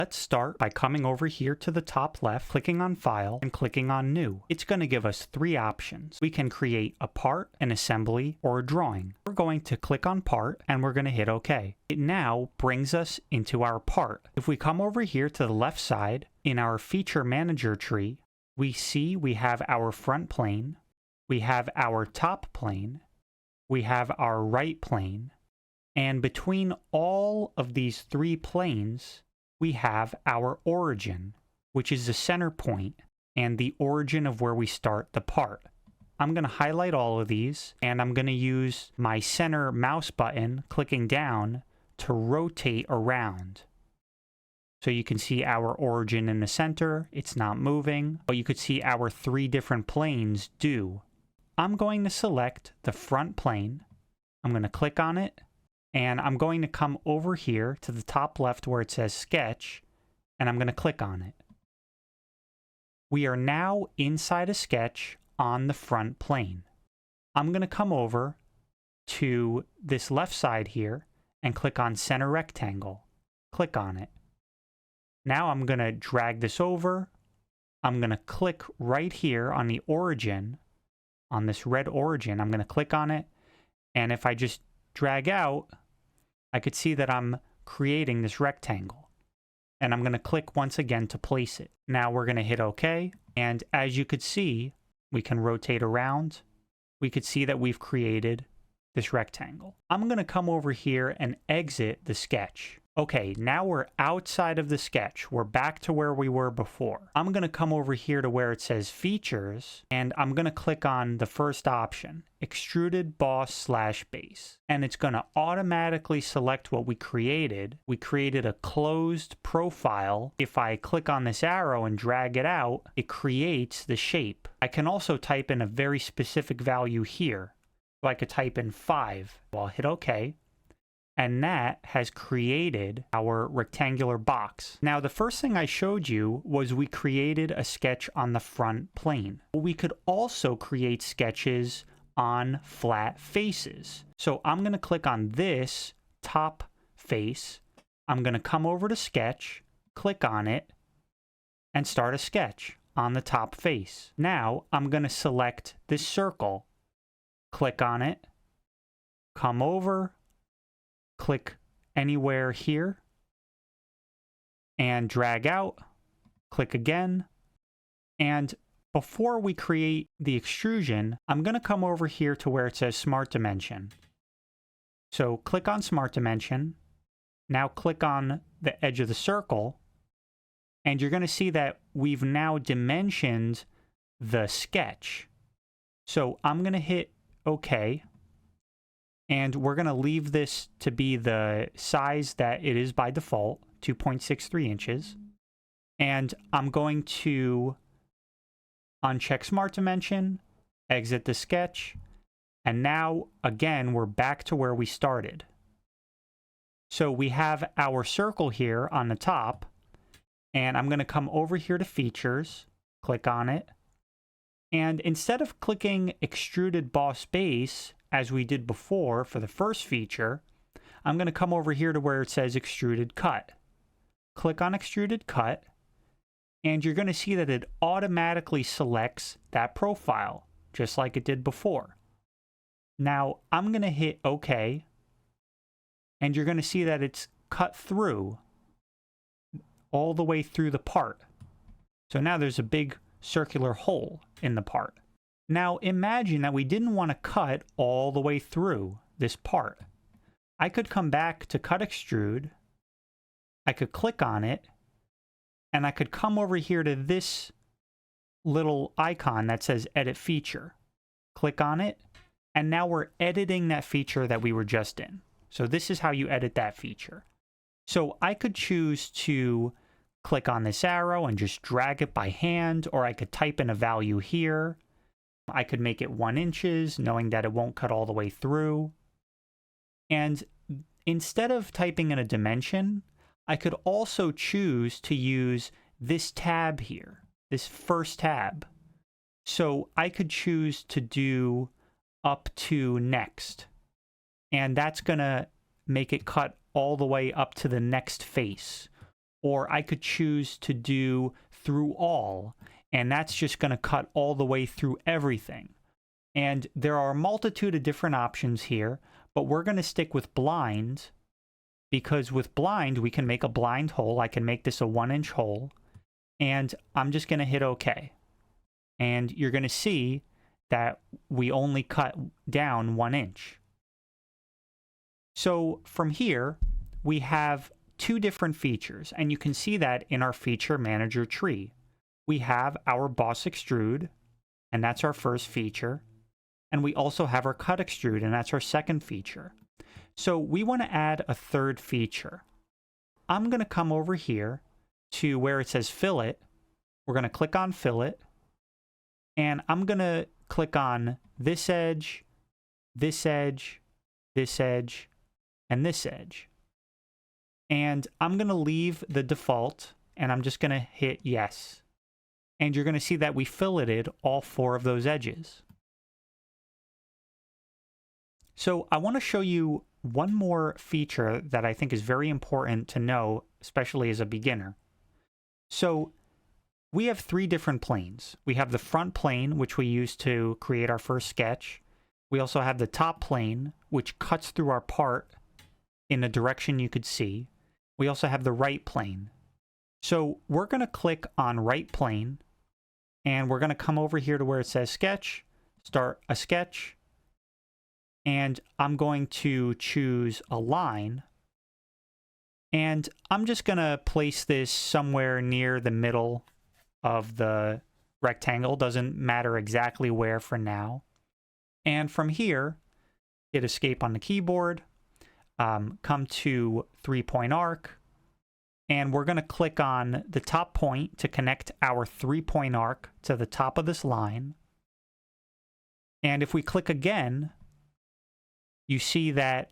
Let's start by coming over here to the top left, clicking on File, and clicking on New. It's going to give us three options. We can create a part, an assembly, or a drawing. We're going to click on Part, and we're going to hit OK. It now brings us into our part. If we come over here to the left side, in our Feature Manager tree, we see we have our front plane, we have our top plane, we have our right plane, and between all of these three planes, we have our origin, which is the center point and the origin of where we start the part. I'm going to highlight all of these, and I'm going to use my center mouse button, clicking down, to rotate around. So you can see our origin in the center, it's not moving, but you could see our three different planes do. I'm going to select the front plane, I'm going to click on it, and I'm going to come over here to the top left where it says Sketch, and I'm going to click on it. We are now inside a sketch on the front plane. I'm going to come over to this left side here and click on Center Rectangle. Click on it. Now I'm going to drag this over. I'm going to click right here on the origin, on this red origin. I'm going to click on it, and if I just drag out, I could see that I'm creating this rectangle. And I'm going to click once again to place it. Now we're going to hit OK. And as you could see, we can rotate around. We could see that we've created this rectangle. I'm going to come over here and exit the sketch. Okay, now we're outside of the sketch. We're back to where we were before. I'm going to come over here to where it says Features, and I'm going to click on the first option, Extruded Boss/Base. And it's going to automatically select what we created. We created a closed profile. If I click on this arrow and drag it out, it creates the shape. I can also type in a very specific value here. So I could type in 5. I'll hit OK. And that has created our rectangular box. Now, the first thing I showed you was we created a sketch on the front plane. We could also create sketches on flat faces. So I'm going to click on this top face. I'm going to come over to Sketch, click on it, and start a sketch on the top face. Now, I'm going to select this circle, click on it, come over, click anywhere here, and drag out, click again. And before we create the extrusion, I'm going to come over here to where it says Smart Dimension. So click on Smart Dimension. Now click on the edge of the circle, and you're going to see that we've now dimensioned the sketch. So I'm going to hit OK. And we're going to leave this to be the size that it is by default, 2.63 inches. And I'm going to uncheck Smart Dimension, exit the sketch, and now, again, we're back to where we started. So we have our circle here on the top, and I'm going to come over here to Features, click on it, and instead of clicking Extruded Boss Base, as we did before for the first feature, I'm going to come over here to where it says Extruded Cut. Click on Extruded Cut, and you're going to see that it automatically selects that profile, just like it did before. Now, I'm going to hit OK, and you're going to see that it's cut through all the way through the part. So now there's a big circular hole in the part. Now imagine that we didn't want to cut all the way through this part. I could come back to Cut Extrude, I could click on it, and I could come over here to this little icon that says Edit Feature. Click on it, and now we're editing that feature that we were just in. So this is how you edit that feature. So I could choose to click on this arrow and just drag it by hand, or I could type in a value here. I could make it 1 inches, knowing that it won't cut all the way through. And instead of typing in a dimension, I could also choose to use this tab here, this first tab. So I could choose to do up to next. And that's going to make it cut all the way up to the next face. or I could choose to do through all, and that's just going to cut all the way through everything. And there are a multitude of different options here, but we're going to stick with blind, because with blind, we can make a blind hole. I can make this a 1-inch hole, and I'm just going to hit OK. And you're going to see that we only cut down 1 inch. So from here, we have 2 different features, and you can see that in our feature manager tree. We have our boss extrude, and that's our first feature. And we also have our cut extrude, and that's our second feature. So we want to add a third feature. I'm going to come over here to where it says fillet. We're going to click on fillet, and I'm going to click on this edge, this edge, this edge, and this edge. And I'm going to leave the default, and I'm just going to hit yes. And you're going to see that we filleted all 4 of those edges. So I want to show you one more feature that I think is very important to know, especially as a beginner. So we have 3 different planes. We have the front plane, which we use to create our first sketch. We also have the top plane, which cuts through our part in a direction you could see. We also have the right plane. So we're going to click on right plane, and we're going to come over here to where it says sketch, start a sketch, and I'm going to choose a line, and I'm just going to place this somewhere near the middle of the rectangle. Doesn't matter exactly where for now. And from here, hit escape on the keyboard, come to 3-point arc, and we're going to click on the top point to connect our 3-point arc to the top of this line. And if we click again, you see that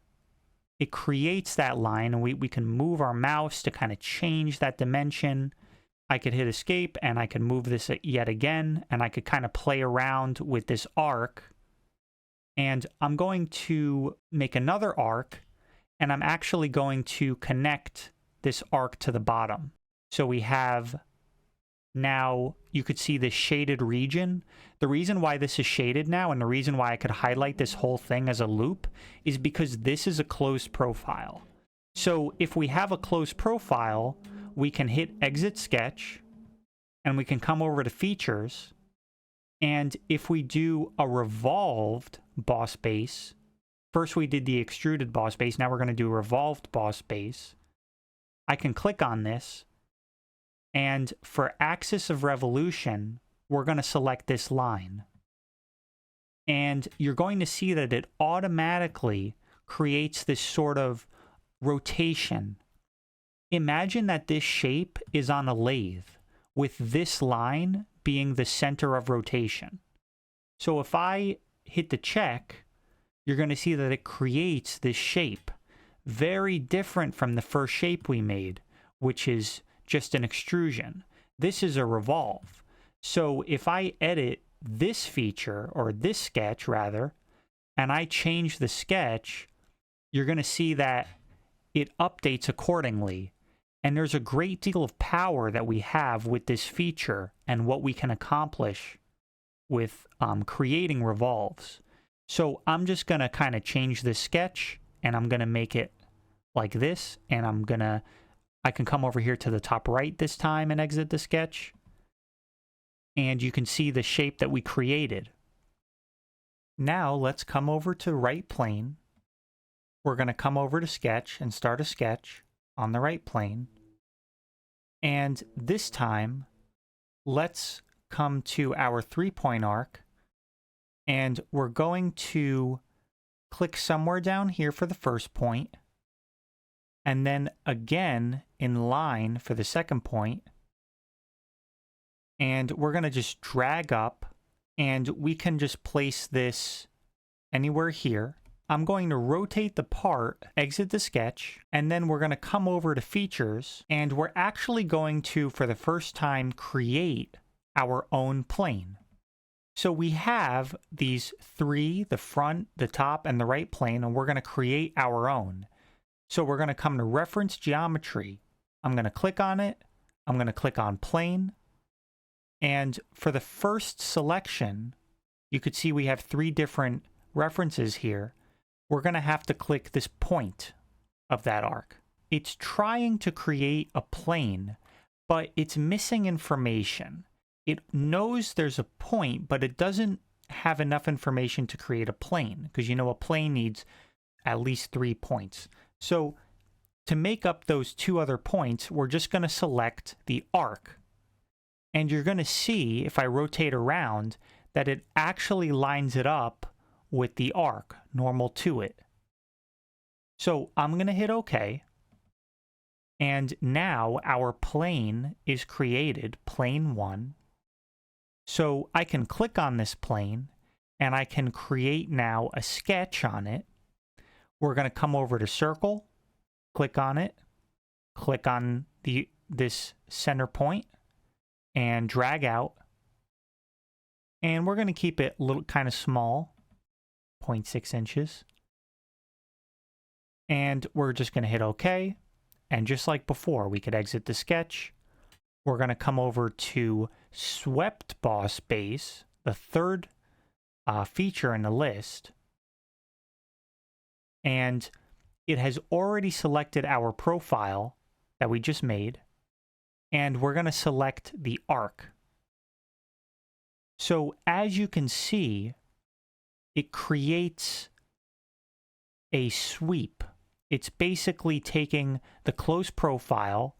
it creates that line, and we can move our mouse to kind of change that dimension. I could hit escape, and I could move this yet again, and I could kind of play around with this arc. And I'm going to make another arc, and I'm actually going to connect this arc to the bottom. So we have, now you could see this shaded region. The reason why this is shaded now, and the reason why I could highlight this whole thing as a loop, is because this is a closed profile. So if we have a closed profile, we can hit exit sketch, and we can come over to features. And if we do a revolved boss base, first we did the extruded boss base, now we're going to do a revolved boss base. I can click on this, and for axis of revolution, we're going to select this line. And you're going to see that it automatically creates this sort of rotation. Imagine that this shape is on a lathe, with this line being the center of rotation. So if I hit the check, you're going to see that it creates this shape. Very different from the first shape we made, which is just an extrusion. This is a revolve. So if I edit this feature, or this sketch rather, and I change the sketch, you're going to see that it updates accordingly. And there's a great deal of power that we have with this feature and what we can accomplish with creating revolves. So I'm just going to kind of change this sketch, and I'm going to make it like this, and I can come over here to the top right this time and exit the sketch, and you can see the shape that we created. Now let's come over to right plane. We're going to come over to sketch and start a sketch on the right plane. And this time, let's come to our 3-point arc, and we're going to click somewhere down here for the first point, and then again in line for the second point. And we're going to just drag up, and we can just place this anywhere here. I'm going to rotate the part, exit the sketch, and then we're going to come over to features, and we're actually going to, for the first time, create our own plane. So we have these 3, the front, the top, and the right plane, and we're going to create our own. So we're going to come to reference geometry, I'm going to click on it. I'm going to click on plane. And for the first selection, you could see we have 3 different references here. We're going to have to click this point of that arc. It's trying to create a plane, but it's missing information. It knows there's a point, but it doesn't have enough information to create a plane, because you know a plane needs at least 3 points. So to make up those 2 other points, we're just going to select the arc. And you're going to see, if I rotate around, that it actually lines it up with the arc, normal to it. So I'm going to hit OK. And now our plane is created, plane 1. So I can click on this plane, and I can create now a sketch on it. We're going to come over to circle, click on it, click on this center point, and drag out. And we're going to keep it a little kind of small, 0.6 inches. And we're just going to hit OK. And just like before, we could exit the sketch. We're going to come over to Swept Boss Base, the 3rd feature in the list. And it has already selected our profile that we just made. And we're going to select the arc. So as you can see, it creates a sweep. It's basically taking the close profile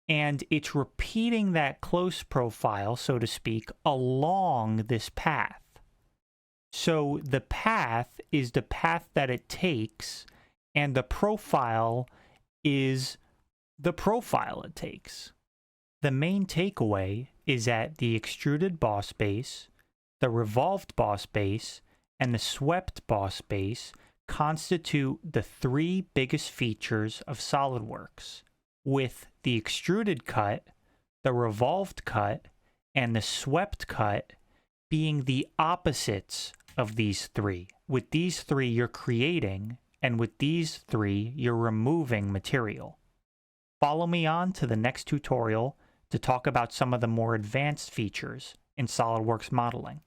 and it's repeating that close profile, so to speak, along this path. So the path is the path that it takes, and the profile is the profile it takes. The main takeaway is that the extruded boss base, the revolved boss base, and the swept boss base constitute the 3 biggest features of Solidworks, with the extruded cut, the revolved cut, and the swept cut being the opposites of these 3. With these 3, you're creating, and with these 3, you're removing material. Follow me on to the next tutorial to talk about some of the more advanced features in SolidWorks modeling.